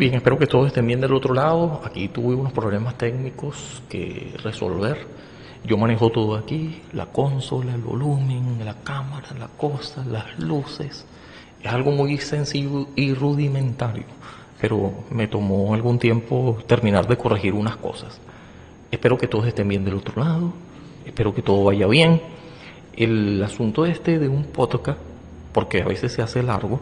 bien, espero que todos estén bien del otro lado. Aquí tuve unos problemas técnicos que resolver. Yo manejo todo aquí, la consola, el volumen, la cámara, la cosa, las luces. Es algo muy sencillo y rudimentario, pero me tomó algún tiempo terminar de corregir unas cosas. Espero que todos estén bien del otro lado, espero que todo vaya bien. El asunto este de un podcast, porque a veces se hace largo,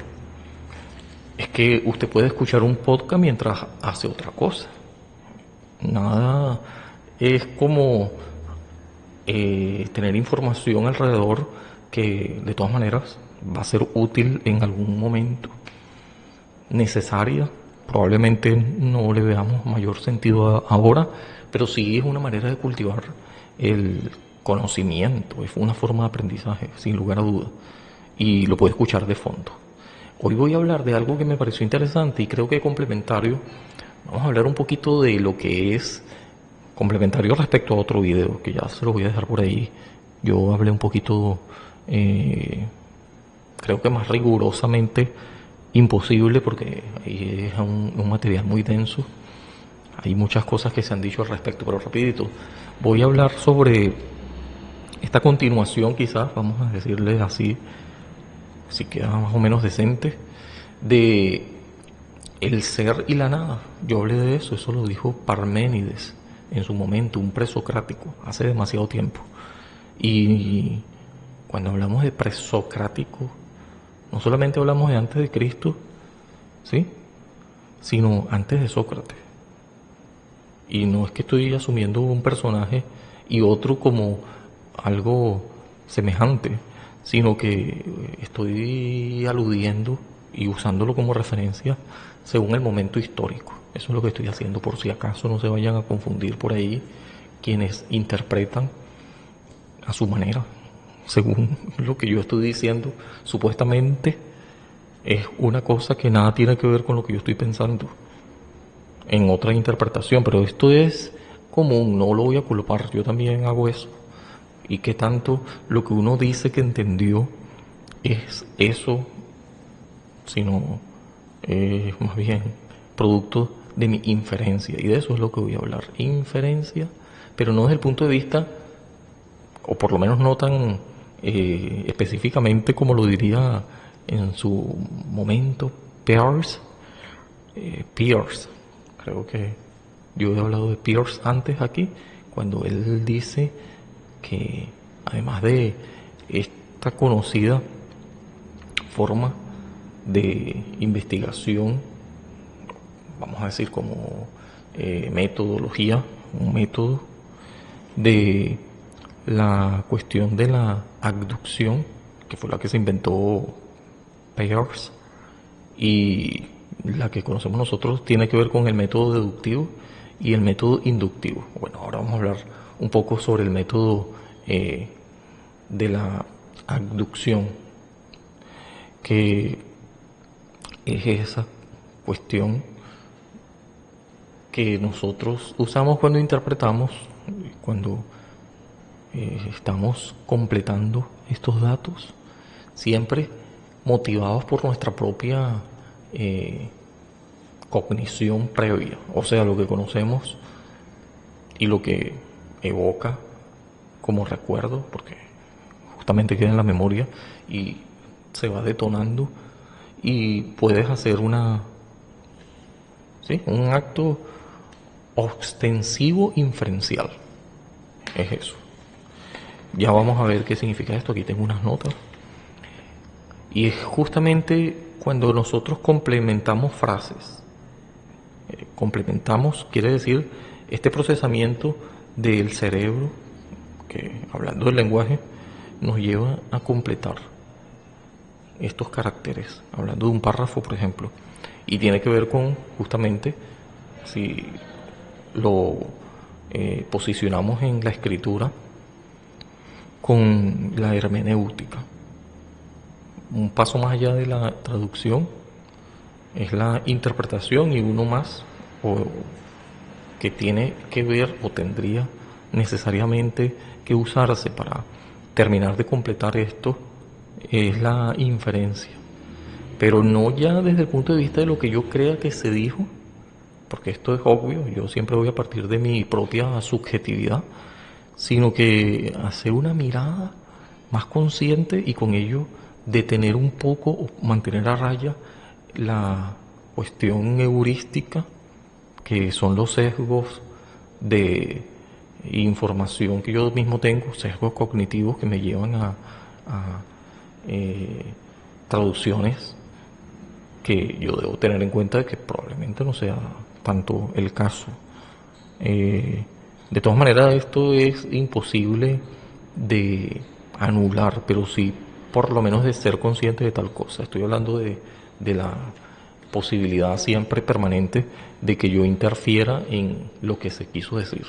es que usted puede escuchar un podcast mientras hace otra cosa. Nada es como tener información alrededor que de todas maneras va a ser útil en algún momento, necesaria. Probablemente no le veamos mayor sentido ahora, pero sí es una manera de cultivar el conocimiento, es una forma de aprendizaje, sin lugar a duda, y lo puede escuchar de fondo. Hoy voy a hablar de algo que me pareció interesante y creo que complementario. Vamos a hablar un poquito de lo que es complementario respecto a otro video, que ya se lo voy a dejar por ahí. Yo hablé un poquito, creo que más rigurosamente imposible, porque ahí es un material muy denso. Hay muchas cosas que se han dicho al respecto, pero rapidito. Voy a hablar sobre esta continuación, quizás, vamos a decirle así, si queda más o menos decente, de el ser y la nada. Yo hablé de eso lo dijo Parménides en su momento, un presocrático, hace demasiado tiempo. Y cuando hablamos de presocrático, no solamente hablamos de antes de Cristo, ¿sí? Sino antes de Sócrates. Y no es que estoy asumiendo un personaje y otro como algo semejante, sino que estoy aludiendo y usándolo como referencia según el momento histórico. Eso es lo que estoy haciendo, por si acaso no se vayan a confundir por ahí quienes interpretan a su manera, según lo que yo estoy diciendo. Supuestamente es una cosa que nada tiene que ver con lo que yo estoy pensando en otra interpretación, pero esto es común, no lo voy a culpar, yo también hago eso. Y que tanto lo que uno dice que entendió es eso, sino más bien producto de mi inferencia, y de eso es lo que voy a hablar, inferencia, pero no desde el punto de vista, o por lo menos no tan específicamente como lo diría en su momento Peirce. Peirce, creo que yo he hablado de Peirce antes aquí, cuando él dice que además de esta conocida forma de investigación, vamos a decir como metodología, un método de la cuestión de la abducción, que fue la que se inventó Peirce, y la que conocemos nosotros tiene que ver con el método deductivo y el método inductivo. Bueno, ahora vamos a hablar un poco sobre el método de la abducción, que es esa cuestión que nosotros usamos cuando interpretamos, cuando estamos completando estos datos, siempre motivados por nuestra propia cognición previa, o sea, lo que conocemos y lo que evoca como recuerdo, porque justamente queda en la memoria y se va detonando, y puedes hacer un acto ostensivo inferencial. Es eso. Ya vamos a ver qué significa esto. Aquí tengo unas notas. Y es justamente cuando nosotros complementamos frases. Complementamos quiere decir este procesamiento del cerebro, que hablando del lenguaje, nos lleva a completar estos caracteres, hablando de un párrafo, por ejemplo, y tiene que ver con justamente si lo posicionamos en la escritura con la hermenéutica. Un paso más allá de la traducción es la interpretación, y uno más que tiene que ver o tendría necesariamente que usarse para terminar de completar esto es la inferencia, pero no ya desde el punto de vista de lo que yo crea que se dijo, porque esto es obvio, yo siempre voy a partir de mi propia subjetividad, sino que hacer una mirada más consciente y con ello detener un poco o mantener a raya la cuestión heurística que son los sesgos de información que yo mismo tengo, sesgos cognitivos que me llevan a traducciones que yo debo tener en cuenta de que probablemente no sea tanto el caso. De todas maneras, esto es imposible de anular, pero sí por lo menos de ser consciente de tal cosa. Estoy hablando de la posibilidad siempre permanente de que yo interfiera en lo que se quiso decir.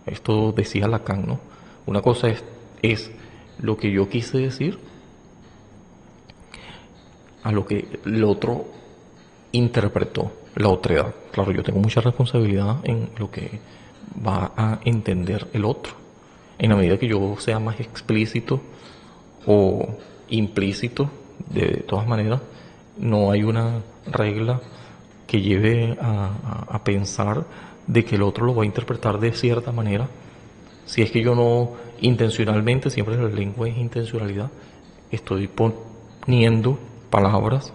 Esto decía Lacan, ¿no? Una cosa es lo que yo quise decir a lo que el otro interpretó, la otredad. Claro, yo tengo mucha responsabilidad en lo que va a entender el otro. En la medida que yo sea más explícito o implícito, de todas maneras, no hay una regla que lleve a pensar de que el otro lo va a interpretar de cierta manera. Si es que yo no intencionalmente, siempre la lengua es intencionalidad, estoy poniendo palabras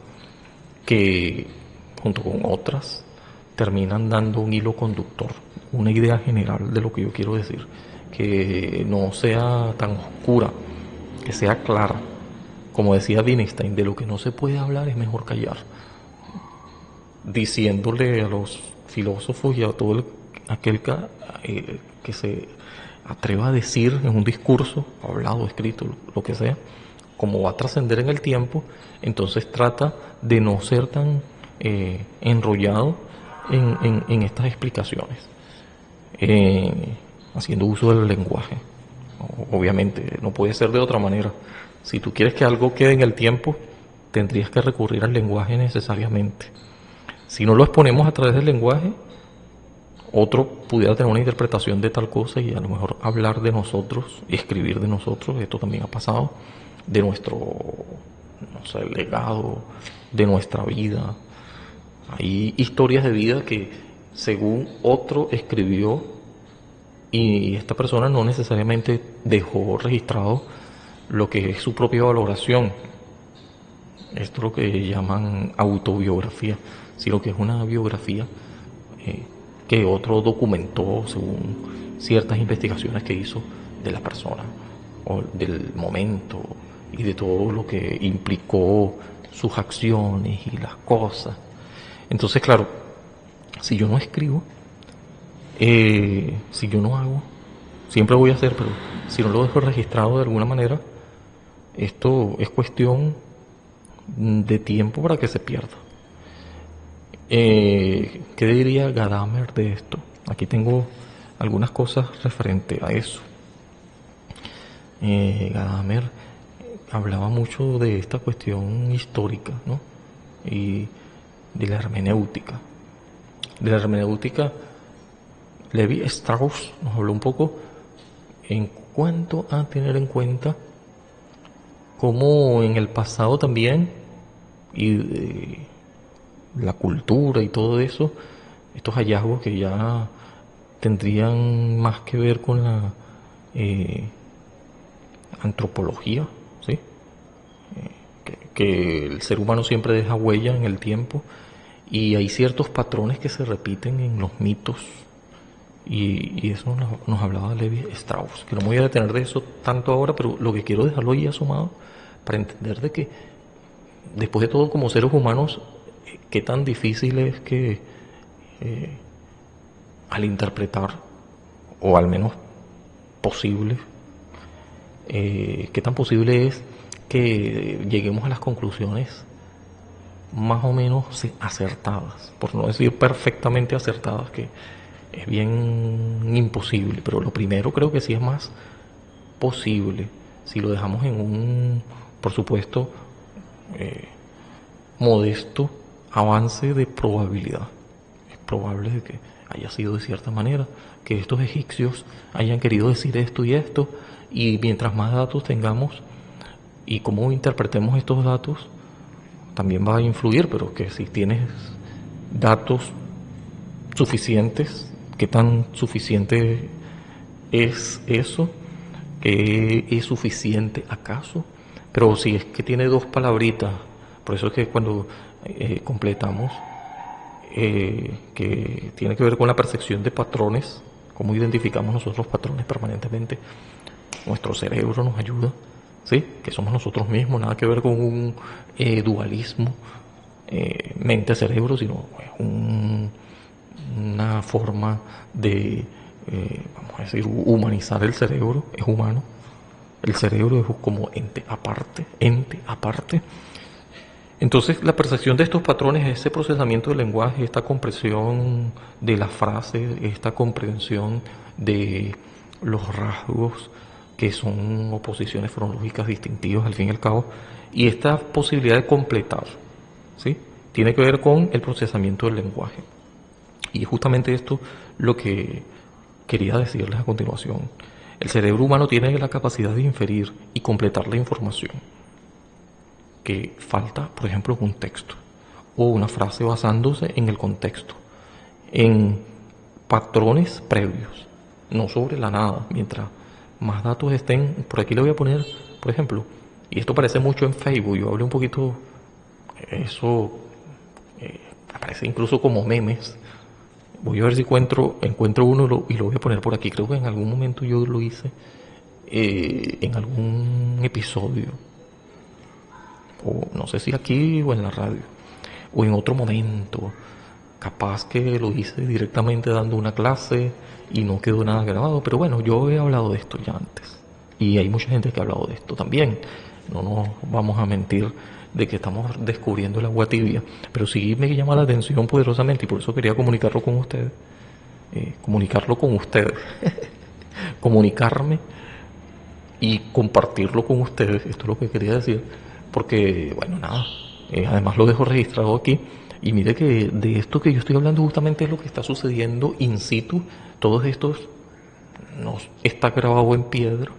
que junto con otras terminan dando un hilo conductor, una idea general de lo que yo quiero decir, que no sea tan oscura, que sea clara. Como decía Wittgenstein, de lo que no se puede hablar es mejor callar, diciéndole a los filósofos y a todo aquel que se atreva a decir en un discurso, hablado, escrito, lo que sea, como va a trascender en el tiempo, entonces trata de no ser tan enrollado en estas explicaciones, haciendo uso del lenguaje. Obviamente, no puede ser de otra manera. Si tú quieres que algo quede en el tiempo, tendrías que recurrir al lenguaje necesariamente. Si no lo exponemos a través del lenguaje, otro pudiera tener una interpretación de tal cosa y a lo mejor hablar de nosotros y escribir de nosotros, esto también ha pasado, de nuestro, no sé, legado, de nuestra vida. Hay historias de vida que según otro escribió y esta persona no necesariamente dejó registrado lo que es su propia valoración. Esto es lo que llaman autobiografía, sino que es una biografía que otro documentó según ciertas investigaciones que hizo de la persona o del momento y de todo lo que implicó sus acciones y las cosas. Entonces, claro, si yo no escribo, si yo no hago, siempre voy a hacer, pero si no lo dejo registrado de alguna manera, esto es cuestión de tiempo para que se pierda. ¿Qué diría Gadamer de esto? Aquí tengo algunas cosas referente a eso. Gadamer hablaba mucho de esta cuestión histórica, ¿no? Y de la hermenéutica. De la hermenéutica, Levi Strauss nos habló un poco en cuanto a tener en cuenta cómo en el pasado también y la cultura y todo eso, estos hallazgos que ya tendrían más que ver con la antropología, ¿sí? Que el ser humano siempre deja huella en el tiempo y hay ciertos patrones que se repiten en los mitos y eso nos hablaba Levi Strauss, que no me voy a detener de eso tanto ahora, pero lo que quiero dejarlo ahí asomado para entender de que después de todo como seres humanos qué tan difícil es que al interpretar, o al menos posible, qué tan posible es que lleguemos a las conclusiones más o menos acertadas, por no decir perfectamente acertadas, que es bien imposible, pero lo primero creo que sí es más posible si lo dejamos en un, por supuesto, modesto avance de probabilidad. Es probable de que haya sido de cierta manera, que estos egipcios hayan querido decir esto y esto, y mientras más datos tengamos y cómo interpretemos estos datos, también va a influir, pero que si tienes datos suficientes, qué tan suficiente es eso, qué es suficiente acaso, pero si es que tiene dos palabritas, por eso es que cuando completamos, que tiene que ver con la percepción de patrones, cómo identificamos nosotros patrones permanentemente, nuestro cerebro nos ayuda, ¿sí? Que somos nosotros mismos, nada que ver con un dualismo mente-cerebro, sino una forma de, vamos a decir, humanizar el cerebro, es humano. El cerebro es como ente aparte, ente aparte. Entonces, la percepción de estos patrones, ese procesamiento del lenguaje, esta comprensión de las frases, esta comprensión de los rasgos que son oposiciones fonológicas distintivas al fin y al cabo, y esta posibilidad de completar, ¿sí? Tiene que ver con el procesamiento del lenguaje. Y es justamente esto lo que quería decirles a continuación. El cerebro humano tiene la capacidad de inferir y completar la información que falta, por ejemplo, un texto o una frase basándose en el contexto, en patrones previos, no sobre la nada. Mientras más datos estén, por aquí le voy a poner, por ejemplo, y esto aparece mucho en Facebook, yo hablé un poquito, eso aparece incluso como memes. Voy a ver si encuentro uno y lo voy a poner por aquí. Creo que en algún momento yo lo hice en algún episodio, o no sé si aquí o en la radio, o en otro momento. Capaz que lo hice directamente dando una clase y no quedó nada grabado, pero bueno, yo he hablado de esto ya antes. Y hay mucha gente que ha hablado de esto también. No nos vamos a mentir de que estamos descubriendo el agua tibia, pero sí me llama la atención poderosamente y por eso quería comunicarlo con ustedes. Comunicarlo con ustedes. Comunicarme y compartirlo con ustedes, esto es lo que quería decir, porque, bueno, nada, además lo dejo registrado aquí, y mire que de esto que yo estoy hablando justamente es lo que está sucediendo in situ, todos estos no está grabado en piedra,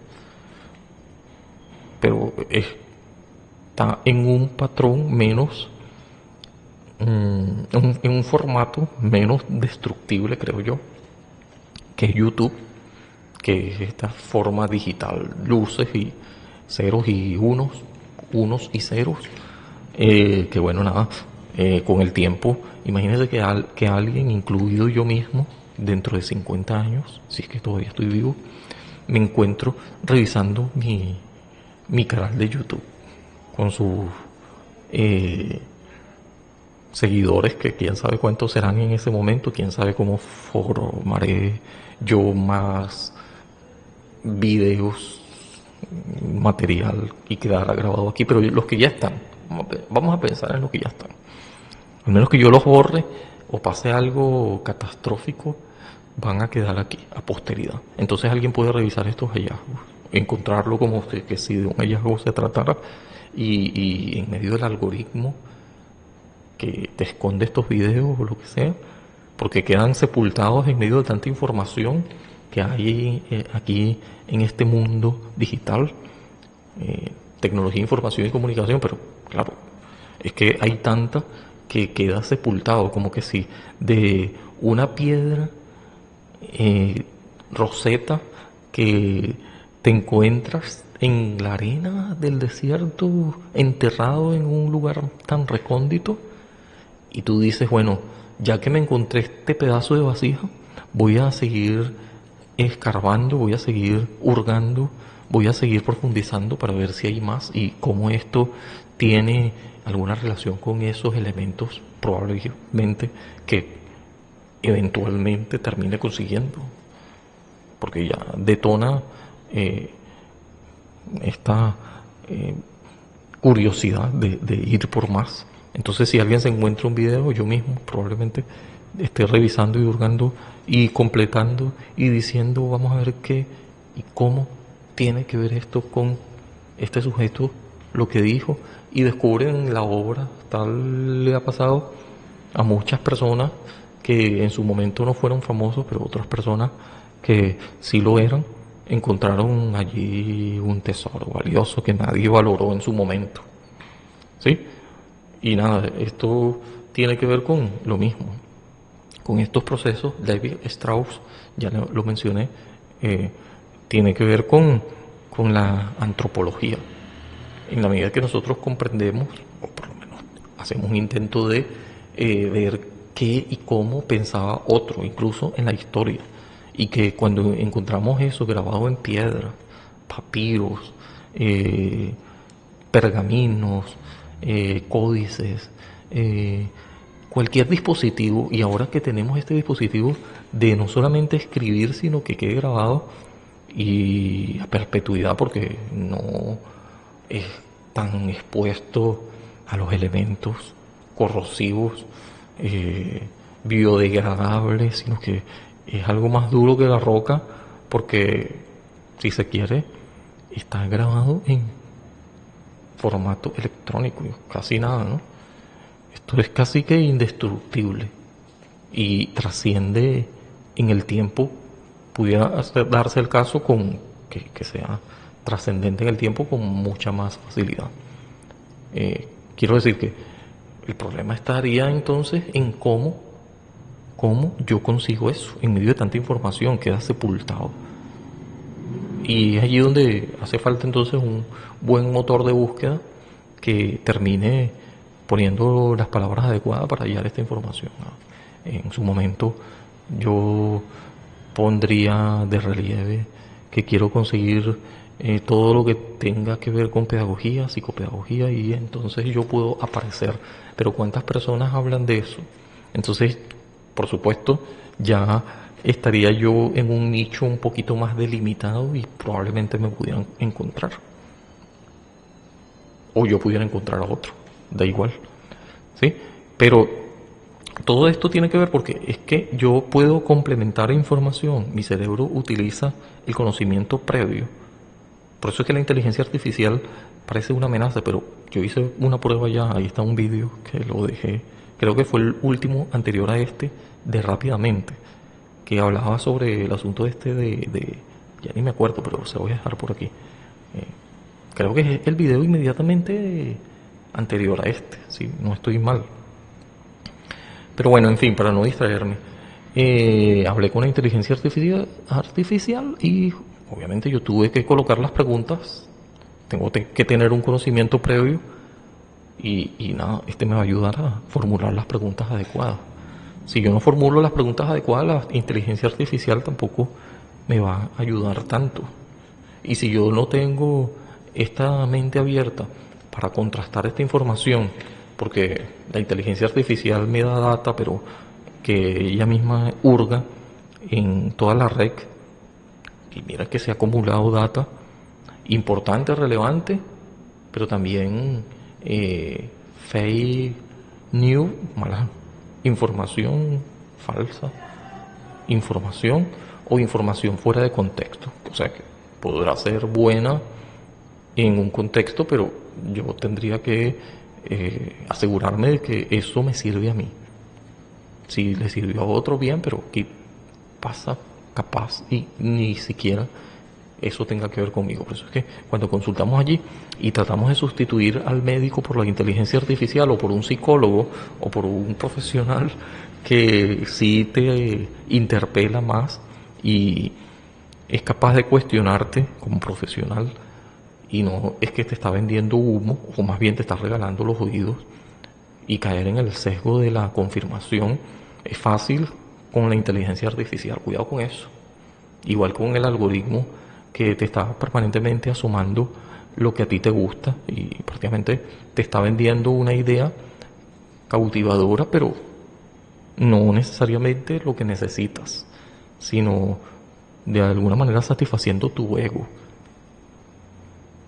pero está en un patrón menos, en un formato menos destructible, creo yo, que es YouTube, que es esta forma digital, luces y ceros y unos y ceros, que bueno, nada, con el tiempo, imagínense que alguien, incluido yo mismo, dentro de 50 años, si es que todavía estoy vivo, me encuentro revisando mi canal de YouTube con sus seguidores, que quién sabe cuántos serán en ese momento, quién sabe cómo formaré yo más videos, material y quedará grabado aquí, pero los que ya están, vamos a pensar en los que ya están, al menos que yo los borre o pase algo catastrófico, van a quedar aquí a posteridad. Entonces alguien puede revisar estos hallazgos, encontrarlo como que si de un hallazgo se tratara, y en medio del algoritmo que te esconde estos videos o lo que sea, porque quedan sepultados en medio de tanta información que hay aquí en este mundo digital, tecnología, información y comunicación, pero claro, es que hay tanta que queda sepultado, como que si de una piedra roseta que te encuentras en la arena del desierto, enterrado en un lugar tan recóndito, y tú dices, bueno, ya que me encontré este pedazo de vasija, voy a seguir escarbando, voy a seguir hurgando, voy a seguir profundizando para ver si hay más y cómo esto tiene alguna relación con esos elementos probablemente que eventualmente termine consiguiendo, porque ya detona esta curiosidad de ir por más. Entonces, si alguien se encuentra un video, yo mismo probablemente esté revisando y hurgando y completando y diciendo, vamos a ver qué y cómo tiene que ver esto con este sujeto, lo que dijo, y descubren la obra. Tal le ha pasado a muchas personas que en su momento no fueron famosos, pero otras personas que sí lo eran, encontraron allí un tesoro valioso que nadie valoró en su momento. ¿Sí? Y nada, esto tiene que ver con lo mismo. con estos procesos, David Strauss, ya lo mencioné, tiene que ver con la antropología. En la medida que nosotros comprendemos, o por lo menos hacemos un intento de ver qué y cómo pensaba otro, incluso en la historia, y que cuando encontramos eso grabado en piedra, papiros, pergaminos, códices, cualquier dispositivo, y ahora que tenemos este dispositivo de no solamente escribir, sino que quede grabado y a perpetuidad, porque no es tan expuesto a los elementos corrosivos, biodegradables, sino que es algo más duro que la roca, porque si se quiere, está grabado en formato electrónico, casi nada, ¿no? Esto es casi que indestructible y trasciende en el tiempo. Pudiera darse el caso con que sea trascendente en el tiempo con mucha más facilidad. Quiero decir que el problema estaría entonces en cómo yo consigo eso en medio de tanta información, queda sepultado. Y es allí donde hace falta entonces un buen motor de búsqueda que termine poniendo las palabras adecuadas para hallar esta información. En su momento yo pondría de relieve que quiero conseguir todo lo que tenga que ver con pedagogía, psicopedagogía, y entonces yo puedo aparecer. Pero ¿cuántas personas hablan de eso? Entonces, por supuesto, ya estaría yo en un nicho un poquito más delimitado y probablemente me pudieran encontrar. O yo pudiera encontrar a otro, da igual. ¿Sí? Pero todo esto tiene que ver porque es que yo puedo complementar información. Mi cerebro utiliza el conocimiento previo. Por eso es que la inteligencia artificial parece una amenaza, pero yo hice una prueba ya, ahí está un vídeo que lo dejé, creo que fue el último anterior a este, de Rápidamente, que hablaba sobre el asunto este ya ni me acuerdo, pero se lo voy a dejar por aquí. Creo que es el video inmediatamente anterior a este, si no estoy mal. Pero bueno, en fin, para no distraerme, hablé con la inteligencia artificial y obviamente yo tuve que colocar las preguntas, tengo que tener un conocimiento previo y nada, este me va a ayudar a formular las preguntas adecuadas. Si yo no formulo las preguntas adecuadas, la inteligencia artificial tampoco me va a ayudar tanto. Y si yo no tengo esta mente abierta para contrastar esta información, porque la inteligencia artificial me da data, pero que ella misma hurga en toda la red, y mira que se ha acumulado data importante, relevante, pero también fake news, mala información falsa, información o información fuera de contexto. O sea que podrá ser buena en un contexto, pero yo tendría que asegurarme de que eso me sirve a mí. Si le sirvió a otro, bien, pero ¿qué pasa? Capaz y ni siquiera eso tenga que ver conmigo. Por eso es que cuando consultamos allí y tratamos de sustituir al médico por la inteligencia artificial o por un psicólogo o por un profesional que sí te interpela más y es capaz de cuestionarte como profesional y no es que te está vendiendo humo, o más bien te está regalando los oídos, y caer en el sesgo de la confirmación es fácil con la inteligencia artificial. Cuidado con eso. Igual con el algoritmo que te está permanentemente asomando lo que a ti te gusta y prácticamente te está vendiendo una idea cautivadora, pero no necesariamente lo que necesitas, sino de alguna manera satisfaciendo tu ego.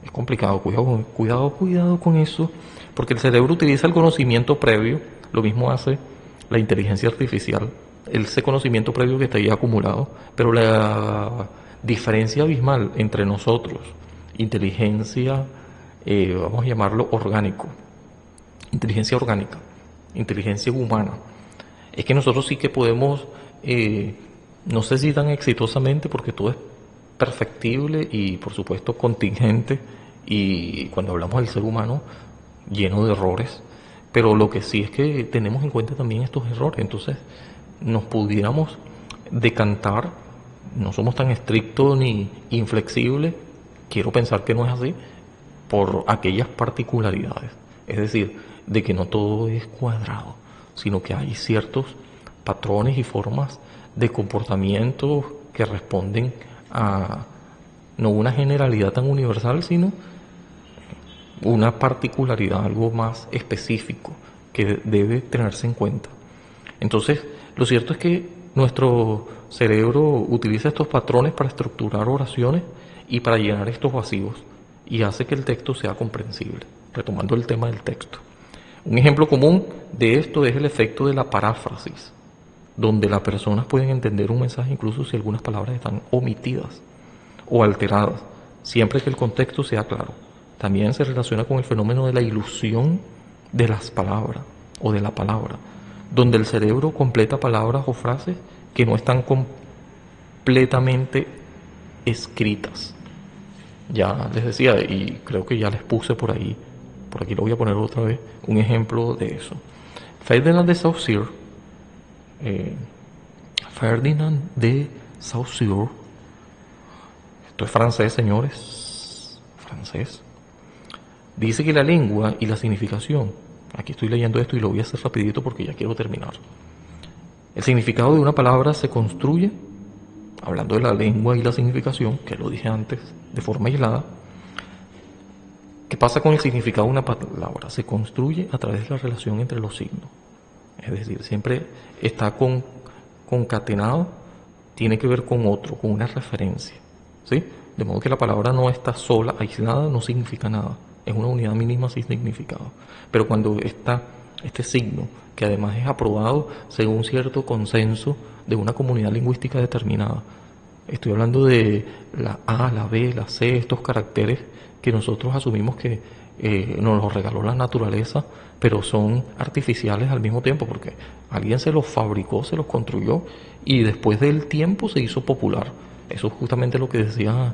Es complicado, cuidado con eso, porque el cerebro utiliza el conocimiento previo, lo mismo hace la inteligencia artificial, ese conocimiento previo que está ahí acumulado, pero la diferencia abismal entre nosotros, inteligencia, vamos a llamarlo orgánica, inteligencia humana, es que nosotros sí que podemos, no sé si tan exitosamente, porque todo es perfectible y por supuesto contingente, y cuando hablamos del ser humano lleno de errores, pero lo que sí es que tenemos en cuenta también estos errores. Entonces nos pudiéramos decantar, no somos tan estrictos ni inflexibles, quiero pensar que no es así, por aquellas particularidades. Es decir, de que no todo es cuadrado, sino que hay ciertos patrones y formas de comportamiento que responden a no una generalidad tan universal, sino una particularidad, algo más específico que debe tenerse en cuenta. Entonces, lo cierto es que nuestro cerebro utiliza estos patrones para estructurar oraciones y para llenar estos vacíos y hace que el texto sea comprensible, retomando el tema del texto. Un ejemplo común de esto es el efecto de la paráfrasis, donde las personas pueden entender un mensaje incluso si algunas palabras están omitidas o alteradas, siempre que el contexto sea claro. También se relaciona con el fenómeno de la ilusión de las palabras o de la palabra, donde el cerebro completa palabras o frases que no están completamente escritas. Ya les decía, y creo que ya les puse por ahí, por aquí lo voy a poner otra vez, un ejemplo de eso. Ferdinand de Saussure, esto es francés, señores, francés, dice que la lengua y la significación, aquí estoy leyendo esto y lo voy a hacer rapidito porque ya quiero terminar. El significado de una palabra se construye, hablando de la lengua y la significación, que lo dije antes, de forma aislada. ¿Qué pasa con el significado de una palabra? Se construye a través de la relación entre los signos. Es decir, siempre está concatenado, tiene que ver con otro, con una referencia, ¿sí? De modo que la palabra no está sola, aislada, no significa nada. Es una unidad mínima sin significado. Pero cuando está este signo, que además es aprobado según cierto consenso de una comunidad lingüística determinada, estoy hablando de la A, la B, la C, estos caracteres que nosotros asumimos que nos los regaló la naturaleza, pero son artificiales al mismo tiempo, porque alguien se los fabricó, se los construyó y después del tiempo se hizo popular. Eso es justamente lo que decía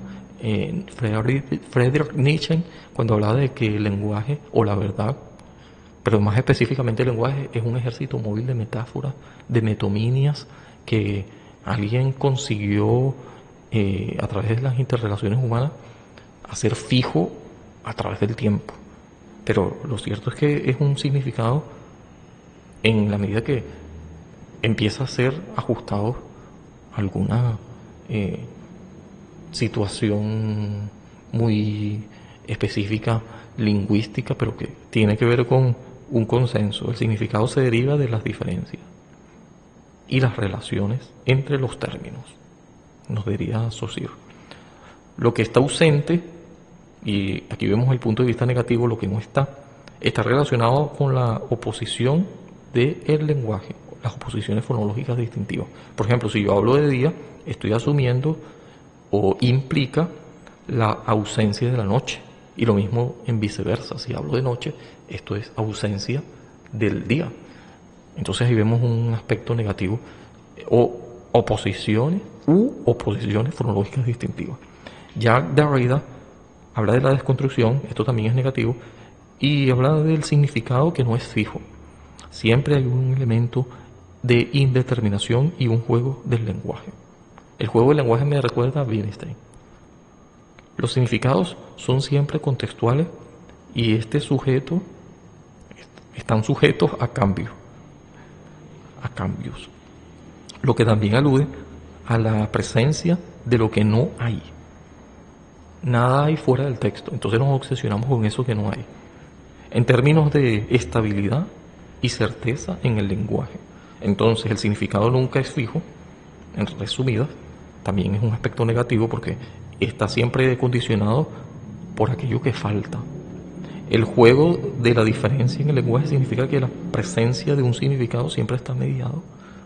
Friedrich Nietzsche cuando hablaba de que el lenguaje o la verdad, pero más específicamente el lenguaje, es un ejército móvil de metáforas, de metominias que alguien consiguió a través de las interrelaciones humanas hacer fijo a través del tiempo. Pero lo cierto es que es un significado en la medida que empieza a ser ajustado a alguna situación muy específica, lingüística, pero que tiene que ver con un consenso. El significado se deriva de las diferencias y las relaciones entre los términos, nos diría Saussure. Lo que está ausente, y aquí vemos el punto de vista negativo, lo que no está relacionado con la oposición del lenguaje, las oposiciones fonológicas distintivas. Por ejemplo, si yo hablo de día, estoy asumiendo o implica la ausencia de la noche. Y lo mismo en viceversa, si hablo de noche, esto es ausencia del día. Entonces ahí vemos un aspecto negativo o oposiciones fonológicas distintivas. Jacques Derrida habla de la desconstrucción, esto también es negativo, y habla del significado que no es fijo. Siempre hay un elemento de indeterminación y un juego del lenguaje. El juego del lenguaje me recuerda a Wittgenstein. Los significados son siempre contextuales y están sujetos a cambios, lo que también alude a la presencia de lo que no hay. Nada hay fuera del texto, entonces nos obsesionamos con eso que no hay. En términos de estabilidad y certeza en el lenguaje, entonces el significado nunca es fijo, en resumidas, también es un aspecto negativo porque está siempre condicionado por aquello que falta. El juego de la diferencia en el lenguaje significa que la presencia de un significado siempre está mediado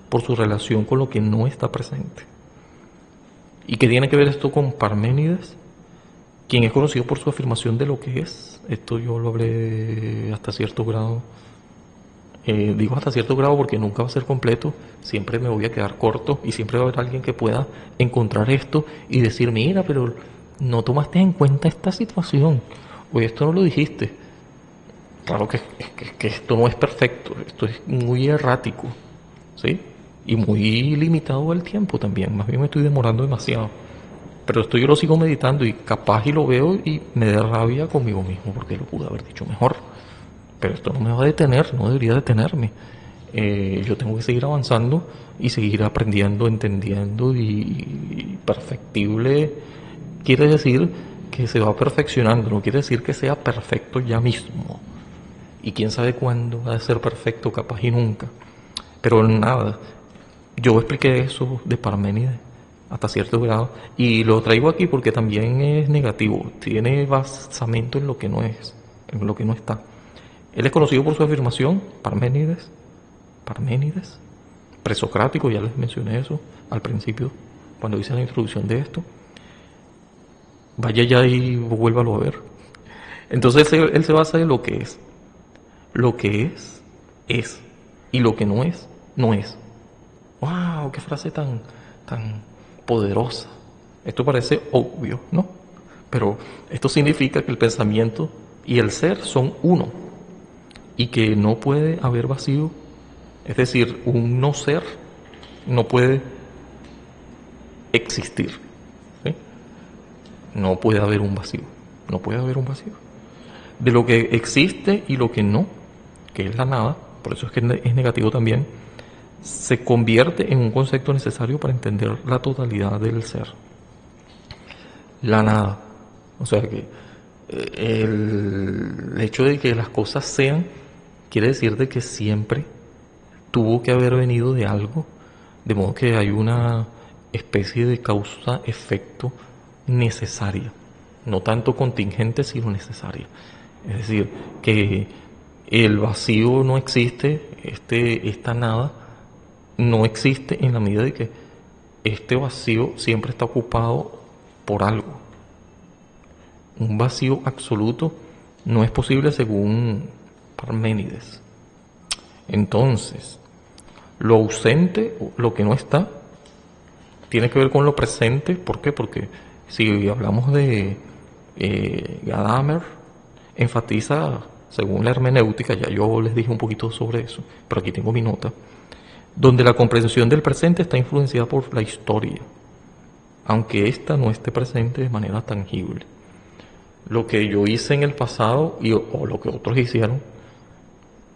por su relación con lo que no está presente. ¿Y qué tiene que ver esto con Parménides? Quien es conocido por su afirmación de lo que es. Esto yo lo hablé hasta cierto grado. Digo hasta cierto grado porque nunca va a ser completo, siempre me voy a quedar corto y siempre va a haber alguien que pueda encontrar esto y decir, mira, pero no tomaste en cuenta esta situación, o esto no lo dijiste. Claro que esto no es perfecto, esto es muy errático, ¿sí? y muy limitado el tiempo también. Más bien me estoy demorando demasiado. Pero esto yo lo sigo meditando y capaz y lo veo y me da rabia conmigo mismo porque lo pude haber dicho mejor. Pero esto no me va a detener, no debería detenerme. Yo tengo que seguir avanzando y seguir aprendiendo, entendiendo y perfectible quiere decir que se va perfeccionando, no quiere decir que sea perfecto ya mismo. Y quién sabe cuándo va a ser perfecto, capaz y nunca. Pero nada, yo expliqué eso de Parménides hasta cierto grado y lo traigo aquí porque también es negativo, tiene basamento en lo que no es, en lo que no está. Él es conocido por su afirmación, Parménides, presocrático, ya les mencioné eso al principio, cuando hice la introducción de esto. Vaya ya y vuélvalo a ver. Entonces él se basa en lo que es. Lo que es. Y lo que no es, no es. ¡Wow! ¡Qué frase tan poderosa! Esto parece obvio, ¿no? Pero esto significa que el pensamiento y el ser son uno. Y que no puede haber vacío. Es decir, un no ser no puede existir. ¿Sí? No puede haber un vacío. No puede haber un vacío. De lo que existe y lo que no, que es la nada, por eso es que es negativo también, se convierte en un concepto necesario para entender la totalidad del ser. La nada. O sea que el hecho de que las cosas sean quiere decir de que siempre tuvo que haber venido de algo, de modo que hay una especie de causa-efecto necesaria, no tanto contingente sino necesaria. Es decir, que el vacío no existe, esta nada no existe en la medida de que este vacío siempre está ocupado por algo. Un vacío absoluto no es posible según Parménides. Entonces, lo ausente, lo que no está, tiene que ver con lo presente. ¿Por qué? Porque si hablamos de Gadamer, enfatiza, según la hermenéutica, ya yo les dije un poquito sobre eso, pero aquí tengo mi nota, donde la comprensión del presente está influenciada por la historia, aunque ésta no esté presente de manera tangible. Lo que yo hice en el pasado o lo que otros hicieron,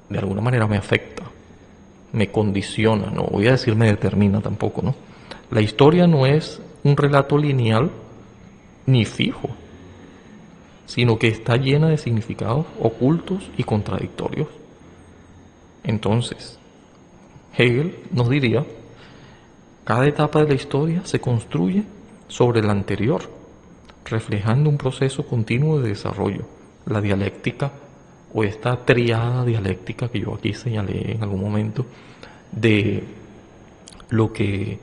de alguna manera me afecta, me condiciona, no voy a decir me determina tampoco, ¿no? La historia no es un relato lineal ni fijo, sino que está llena de significados ocultos y contradictorios. Entonces, Hegel nos diría, cada etapa de la historia se construye sobre la anterior, reflejando un proceso continuo de desarrollo. La dialéctica, o esta triada dialéctica que yo aquí señalé en algún momento, de lo que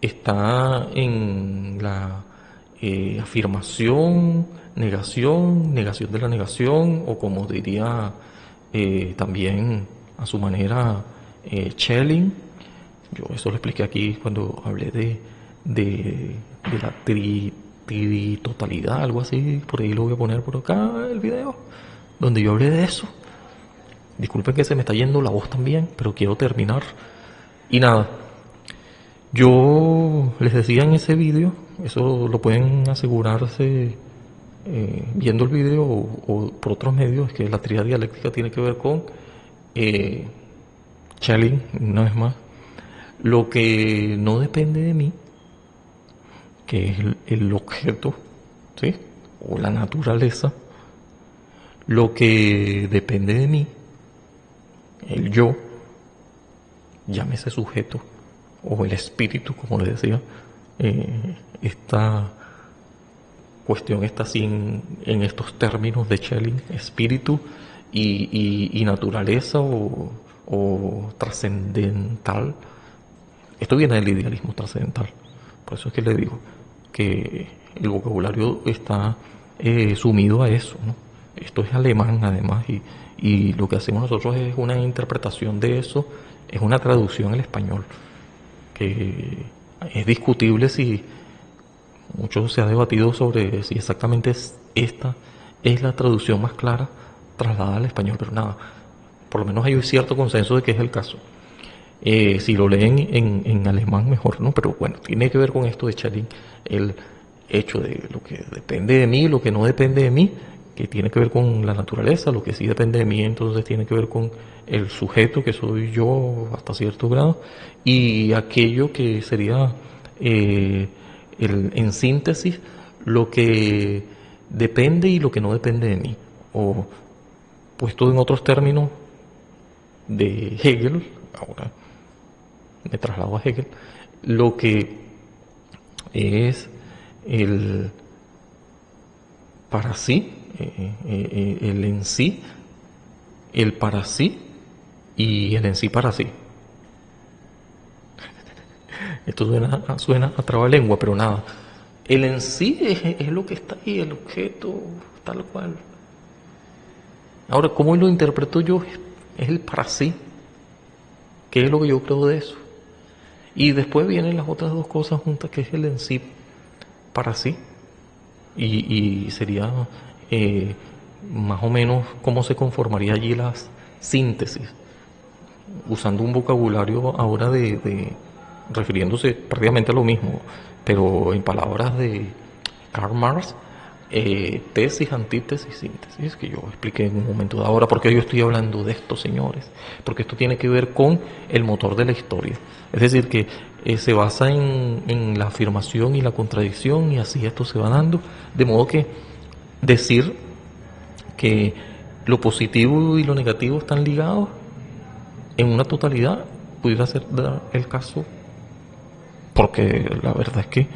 está en la afirmación, negación de la negación, o como diría también a su manera Schelling. Yo eso lo expliqué aquí cuando hablé de la totalidad, algo así, por ahí lo voy a poner por acá el video, donde yo hablé de eso. Disculpen que se me está yendo la voz también, pero quiero terminar. Y nada, yo les decía en ese vídeo, eso lo pueden asegurarse viendo el vídeo o por otros medios, es que la tríada dialéctica tiene que ver con Schelling, una vez más, lo que no depende de mí, que es el objeto, ¿sí? O la naturaleza, lo que depende de mí, el yo, llámese sujeto, o el espíritu, como les decía, esta cuestión está así en estos términos de Schelling, espíritu y naturaleza o trascendental. Esto viene del idealismo trascendental, por eso es que le digo que el vocabulario está sumido a eso, ¿no? Esto es alemán además y lo que hacemos nosotros es una interpretación de eso, es una traducción al español, que es discutible si mucho se ha debatido sobre si exactamente esta es la traducción más clara trasladada al español, pero nada, por lo menos hay un cierto consenso de que es el caso. Si lo leen en alemán mejor, ¿no? Pero bueno, tiene que ver con esto de Schelling, el hecho de lo que depende de mí, lo que no depende de mí, que tiene que ver con la naturaleza, lo que sí depende de mí, entonces tiene que ver con el sujeto que soy yo hasta cierto grado, y aquello que sería, en síntesis, lo que depende y lo que no depende de mí. O puesto en otros términos de Hegel, ahora me traslado a Hegel, lo que es el para sí, el en sí, el para sí y el en sí para sí. Esto suena a trabalengua, pero nada. El en sí es lo que está ahí, el objeto tal cual. Ahora, ¿cómo lo interpreto yo? Es el para sí. ¿Qué es lo que yo creo de eso? Y después vienen las otras dos cosas juntas, que es el en sí para sí. Y sería más o menos cómo se conformaría allí las síntesis, usando un vocabulario ahora refiriéndose prácticamente a lo mismo, pero en palabras de Karl Marx, tesis, antítesis, síntesis, que yo expliqué en un momento de ahora. ¿Por qué yo estoy hablando de esto, señores? Porque esto tiene que ver con el motor de la historia. Es decir, que se basa en la afirmación y la contradicción, y así esto se va dando. De modo que decir que lo positivo y lo negativo están ligados en una totalidad pudiera ser el caso, porque la verdad es que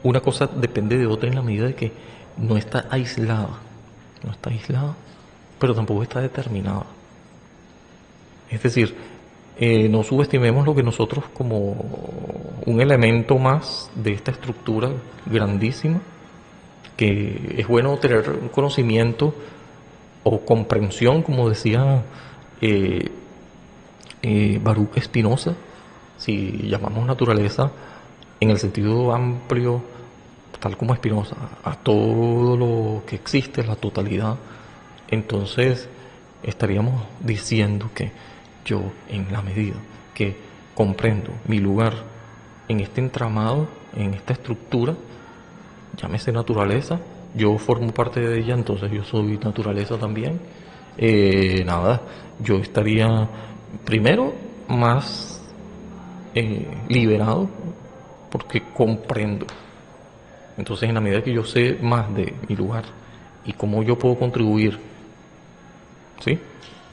una cosa depende de otra en la medida de que no está aislada, no está aislada, pero tampoco está determinada. Es decir, no subestimemos lo que nosotros como un elemento más de esta estructura grandísima, que es bueno tener un conocimiento o comprensión, como decía Baruch Spinoza, si llamamos naturaleza en el sentido amplio, tal como Spinoza, a todo lo que existe, la totalidad, entonces estaríamos diciendo que yo, en la medida que comprendo mi lugar en este entramado, en esta estructura, llámese naturaleza, yo formo parte de ella, entonces yo soy naturaleza también. Nada, yo estaría primero más liberado porque comprendo. Entonces, en la medida que yo sé más de mi lugar y cómo yo puedo contribuir, ¿sí?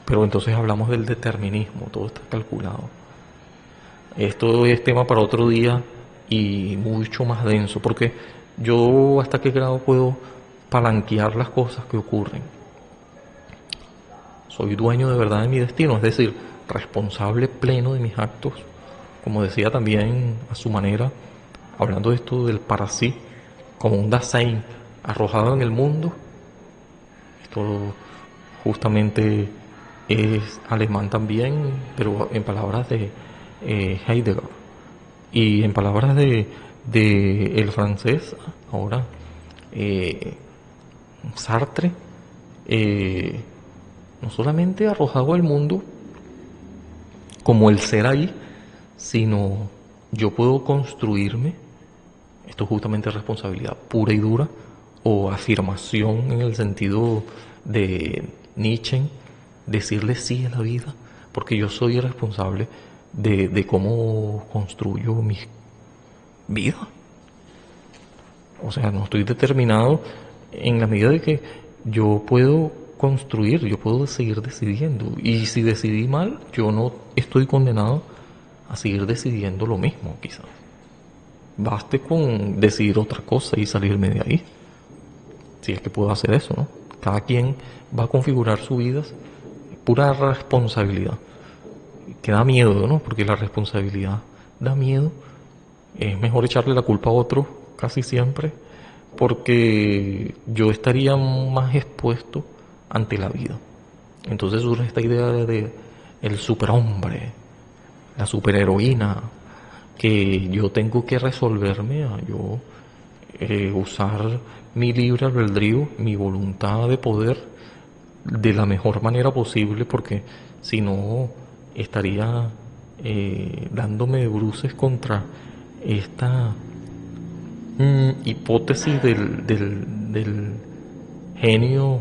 Pero entonces hablamos del determinismo, todo está calculado. Esto es tema para otro día y mucho más denso, porque yo hasta qué grado puedo palanquear las cosas que ocurren. Soy dueño de verdad de mi destino, es decir, responsable pleno de mis actos, como decía también a su manera, hablando de esto del para sí, como un Dasein arrojado en el mundo. Esto justamente es alemán también, pero en palabras de Heidegger. Y en palabras de el francés, ahora, Sartre, no solamente arrojado al mundo como el ser ahí, sino yo puedo construirme. Esto es justamente responsabilidad pura y dura, o afirmación en el sentido de Nietzsche, decirle sí a la vida, porque yo soy el responsable de cómo construyo mi vida. O sea, no estoy determinado en la medida de que yo puedo construir, yo puedo seguir decidiendo. Y si decidí mal, yo no estoy condenado a seguir decidiendo lo mismo, quizás. Baste con decidir otra cosa y salirme de ahí. Si es que puedo hacer eso, ¿no? Cada quien va a configurar su vida, pura responsabilidad. Que da miedo, ¿no? Porque la responsabilidad da miedo. Es mejor echarle la culpa a otro casi siempre, porque yo estaría más expuesto ante la vida. Entonces surge esta idea de el superhombre, la superheroína, que yo tengo que resolverme a yo usar mi libre albedrío, mi voluntad de poder de la mejor manera posible, porque si no estaría dándome de bruces contra esta hipótesis del genio,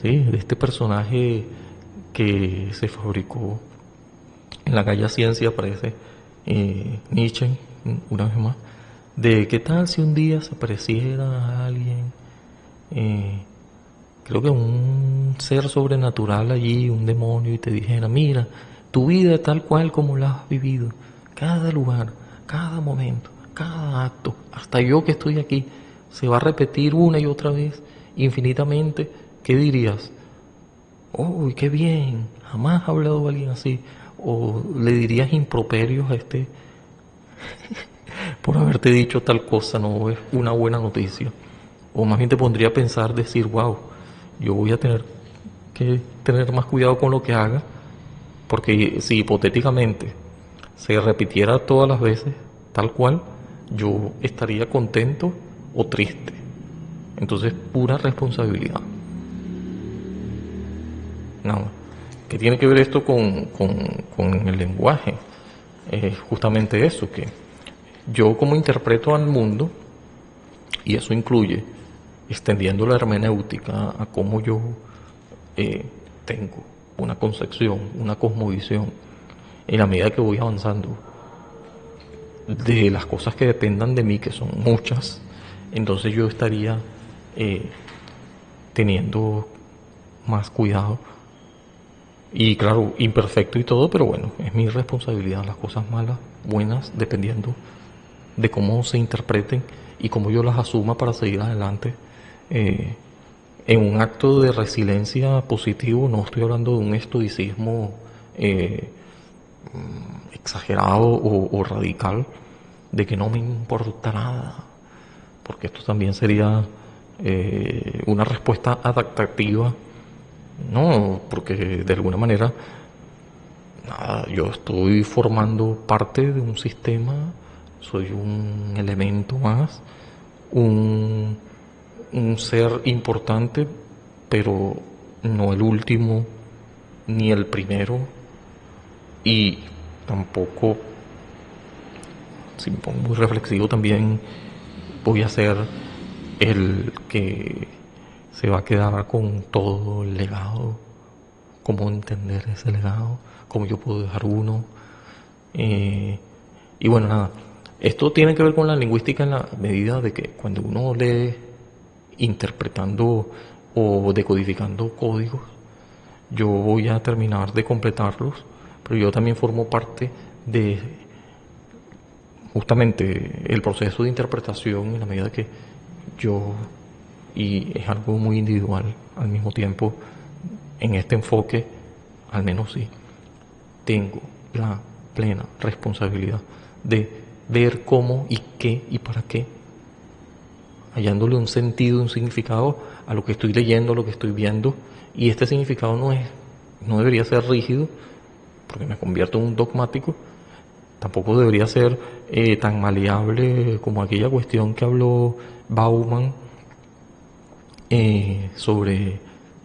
¿sí? De este personaje que se fabricó en la calle Ciencia, aparece Nietzsche, una vez más, de qué tal si un día se apareciera alguien, creo que un ser sobrenatural allí, un demonio, y te dijera, mira, tu vida tal cual como la has vivido, cada lugar, cada momento, cada acto, hasta yo que estoy aquí, se va a repetir una y otra vez, infinitamente. ¿Qué dirías? ¡Uy, qué bien! Jamás ha hablado alguien así. O le dirías improperios a este por haberte dicho tal cosa, no es una buena noticia. O más bien te pondría a pensar, decir, wow, yo voy a tener que tener más cuidado con lo que haga, porque si hipotéticamente se repitiera todas las veces tal cual, yo estaría contento o triste. Entonces, pura responsabilidad. Nada. ¿Qué tiene que ver esto con el lenguaje? Es justamente eso, que yo como interpreto al mundo, y eso incluye extendiendo la hermenéutica a cómo yo tengo una concepción, una cosmovisión, en la medida que voy avanzando, de las cosas que dependan de mí, que son muchas, entonces yo estaría teniendo más cuidado. Y claro, imperfecto y todo, pero bueno, es mi responsabilidad. Las cosas malas, buenas, dependiendo de cómo se interpreten y cómo yo las asuma para seguir adelante. Eh, en un acto de resiliencia positivo, no estoy hablando de un estoicismo exagerado o radical, de que no me importa nada, porque esto también sería una respuesta adaptativa. No, porque de alguna manera nada, yo estoy formando parte de un sistema, soy un elemento más, un, un ser importante, pero no el último ni el primero, y tampoco, si me pongo muy reflexivo, también voy a ser el que se va a quedar con todo el legado, cómo entender ese legado, cómo yo puedo dejar uno. Y bueno, nada, esto tiene que ver con la lingüística en la medida de que cuando uno lee interpretando o decodificando códigos, yo voy a terminar de completarlos, pero yo también formo parte de justamente el proceso de interpretación en la medida que yo, y es algo muy individual al mismo tiempo, en este enfoque, al menos sí, tengo la plena responsabilidad de ver cómo y qué y para qué, hallándole un sentido, un significado a lo que estoy leyendo, a lo que estoy viendo, y este significado no debería ser rígido, porque me convierto en un dogmático, tampoco debería ser tan maleable como aquella cuestión que habló Bauman sobre,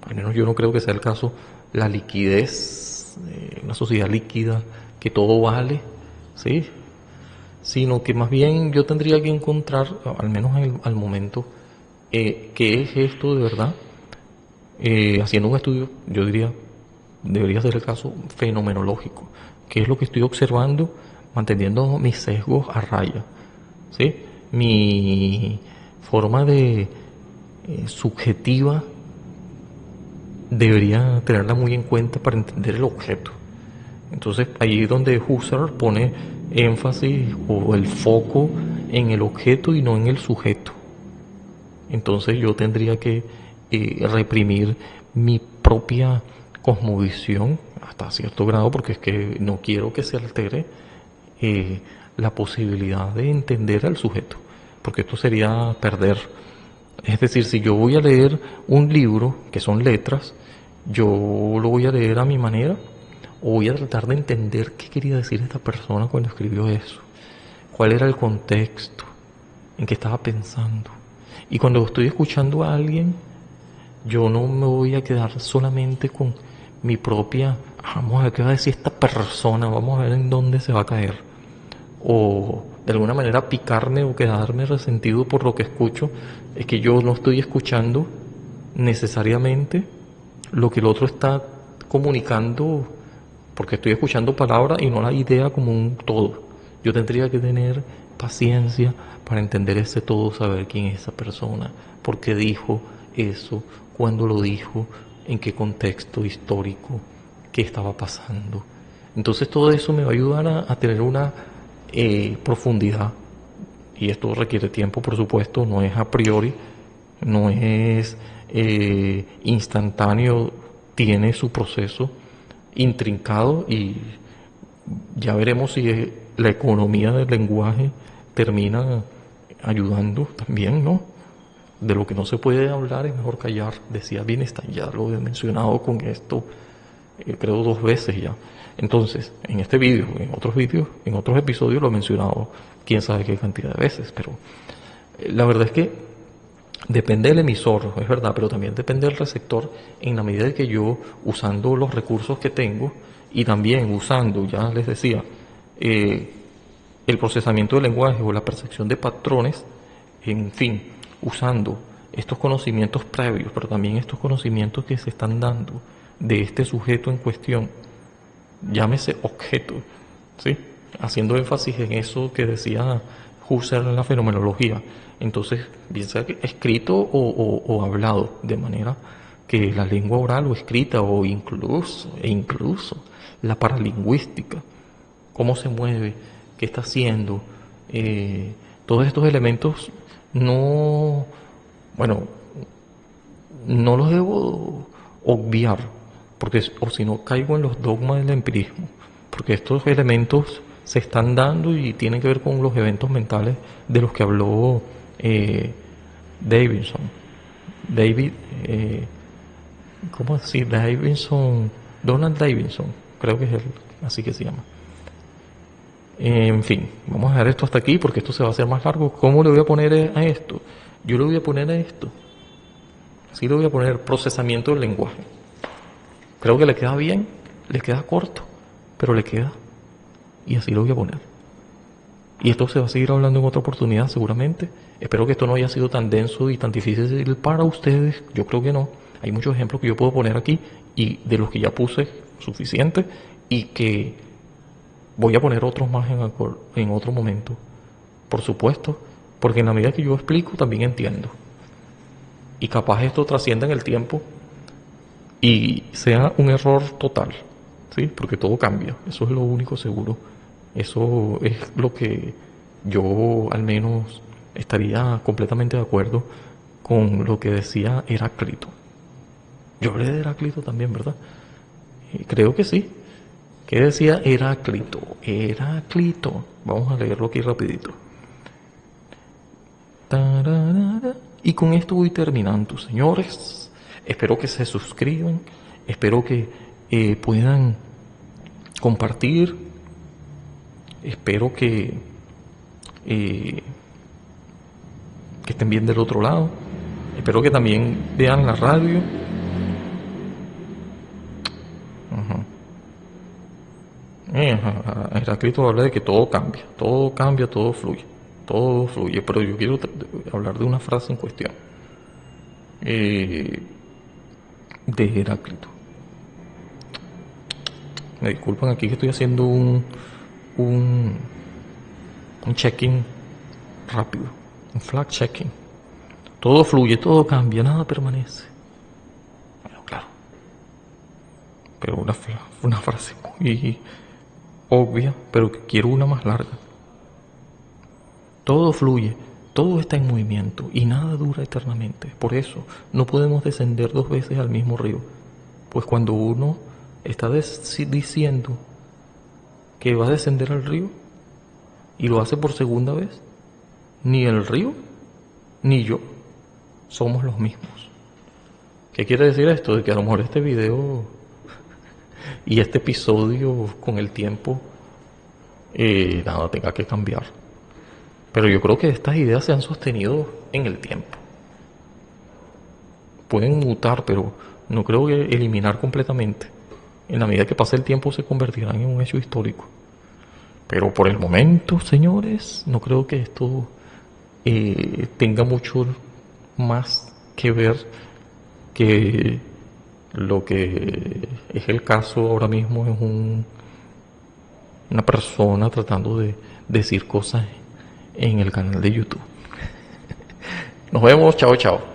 al menos yo no creo que sea el caso, la liquidez, una sociedad líquida, que todo vale, ¿sí? Sino que más bien yo tendría que encontrar, al menos al momento, qué es esto de verdad. Haciendo un estudio, yo diría, debería ser el caso fenomenológico, qué es lo que estoy observando, manteniendo mis sesgos a raya, ¿sí? Mi forma de subjetiva debería tenerla muy en cuenta para entender el objeto. Entonces ahí es donde Husserl pone énfasis o el foco en el objeto y no en el sujeto. Entonces yo tendría que reprimir mi propia cosmovisión hasta cierto grado, porque es que no quiero que se altere la posibilidad de entender al sujeto, porque esto sería perder. Es decir, si yo voy a leer un libro que son letras, yo lo voy a leer a mi manera, o voy a tratar de entender qué quería decir esta persona cuando escribió eso, cuál era el contexto, en qué estaba pensando. Y cuando estoy escuchando a alguien, yo no me voy a quedar solamente con mi propia vamos a ver qué va a decir esta persona, vamos a ver en dónde se va a caer. O de alguna manera picarme o quedarme resentido por lo que escucho, es que yo no estoy escuchando necesariamente lo que el otro está comunicando, porque estoy escuchando palabras y no la idea como un todo. Yo tendría que tener paciencia para entender ese todo, saber quién es esa persona, por qué dijo eso, cuándo lo dijo, en qué contexto histórico, qué estaba pasando. Entonces todo eso me va a ayudar a tener una profundidad. Y esto requiere tiempo, por supuesto, no es a priori, no es instantáneo, tiene su proceso intrincado y ya veremos si la economía del lenguaje termina ayudando también, ¿no? De lo que no se puede hablar es mejor callar, decía Wittgenstein, ya lo he mencionado con esto, creo 2 veces ya. Entonces, en este vídeo, en otros episodios lo he mencionado quién sabe qué cantidad de veces, pero la verdad es que depende del emisor, es verdad, pero también depende del receptor en la medida de que yo, usando los recursos que tengo y también usando, ya les decía, el procesamiento del lenguaje o la percepción de patrones, en fin, usando estos conocimientos previos, pero también estos conocimientos que se están dando de este sujeto en cuestión, llámese objeto, ¿sí? Haciendo énfasis en eso que decía Husserl en la fenomenología. Entonces, bien sea escrito o hablado, de manera que la lengua oral o escrita o incluso la paralingüística, cómo se mueve, qué está haciendo, todos estos elementos no, bueno, no los debo obviar, porque o si no caigo en los dogmas del empirismo, porque estos elementos se están dando y tienen que ver con los eventos mentales de los que habló Davidson. David, ¿cómo así? Davidson, Donald Davidson, creo que es él, así que se llama. En fin, vamos a dejar esto hasta aquí porque esto se va a hacer más largo. ¿Cómo le voy a poner a esto? Yo le voy a poner a esto. Así le voy a poner procesamiento del lenguaje. Creo que le queda bien, le queda corto, pero le queda. Y así lo voy a poner. Y esto se va a seguir hablando en otra oportunidad seguramente. Espero que esto no haya sido tan denso y tan difícil para ustedes. Yo creo que no. Hay muchos ejemplos que yo puedo poner aquí y de los que ya puse suficiente y que voy a poner otros más en otro momento. Por supuesto, porque en la medida que yo explico también entiendo. Y capaz esto trascienda en el tiempo y sea un error total, ¿sí? Porque todo cambia, eso es lo único seguro. Eso es lo que yo al menos estaría completamente de acuerdo con lo que decía Heráclito. Yo hablé de Heráclito también, ¿verdad? Creo que sí. ¿Qué decía Heráclito? Heráclito. Vamos a leerlo aquí rapidito. Y con esto voy terminando, señores. Espero que se suscriban. Espero que puedan compartir. Espero que estén bien del otro lado. Espero que también vean la radio. Heráclito habla de que todo cambia, todo fluye, pero yo quiero hablar de una frase en cuestión de Heráclito. Me disculpan aquí que estoy haciendo un check-in rápido, un flag checking. Todo fluye, todo cambia, nada permanece. Bueno, claro, pero una frase muy obvia, pero que quiero una más larga. Todo fluye, todo está en movimiento y nada dura eternamente. Por eso no podemos descender 2 veces al mismo río, pues cuando uno está diciendo que va a descender al río y lo hace por segunda vez, ni el río ni yo somos los mismos. ¿Qué quiere decir esto? De que a lo mejor este video y este episodio con el tiempo nada tenga que cambiar, pero yo creo que estas ideas se han sostenido en el tiempo. Pueden mutar, pero no creo que eliminar completamente. en la medida que pase el tiempo se convertirán en un hecho histórico. Pero por el momento, señores, no creo que esto tenga mucho más que ver que lo que es el caso ahora mismo es una persona tratando de decir cosas en el canal de YouTube. Nos vemos, chao, chao.